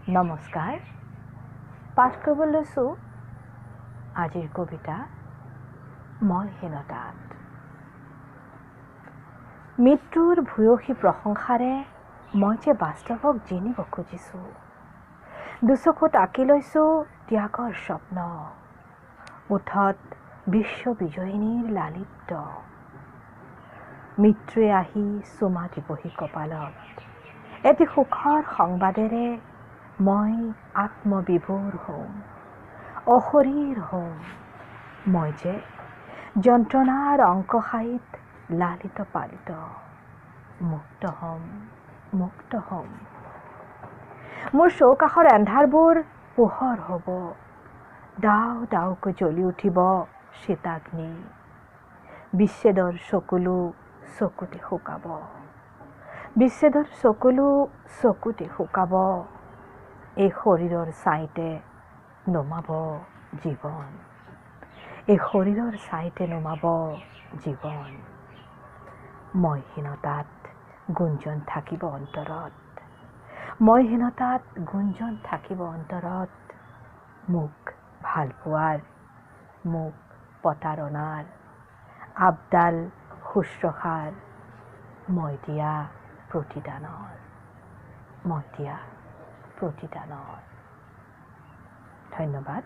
নমস্কাৰ পাঠ কৰিব লৈছোঁ আজিৰ কবিতা মই হীনতাত। মৃত্যুৰ ভূয়সী প্ৰশংসাৰে মই যে বাস্তৱক জিনিব খুজিছোঁ। দুচকুত আঁকি লৈছোঁ ত্যাগৰ স্বপ্ন, ওঠত বিশ্ব বিজয়িনীৰ লালিত্য। মৃত্যুৱে আহি চুমা দিবহি কপালত, এটি সুখৰ সংবাদেৰে মই আত্মবিভোৰ হওঁ, অশৰীৰ হওঁ। মই যে যন্ত্ৰণাৰ অংকশায়ীত লালিত পালিত, মুক্ত হ'ম। মোৰ চৌকাষৰ এন্ধাৰবোৰ পোহৰ হ'ব, ডাও ডাওকৈ জ্বলি উঠিব শীতাগ্নি। বিচ্ছেদৰ চকুলো চকুতে শুকাব, বিচ্ছেদৰ চকুলো চকুতে শুকাব। এই শৰীৰৰ ছাইতে নুমাব জীৱন, এই শৰীৰৰ ছাইতে নুমাব জীৱন। মই হীনতাত গুঞ্জন থাকিব অন্তৰত, মই হীনতাত গুঞ্জন থাকিব অন্তৰত। মোক ভাল পোৱাৰ, মোক প্ৰতাৰণাৰ, আবদাল শুশ্ৰূষাৰ, মই দিয়া প্ৰতিদানৰ। ধন্যবাদ।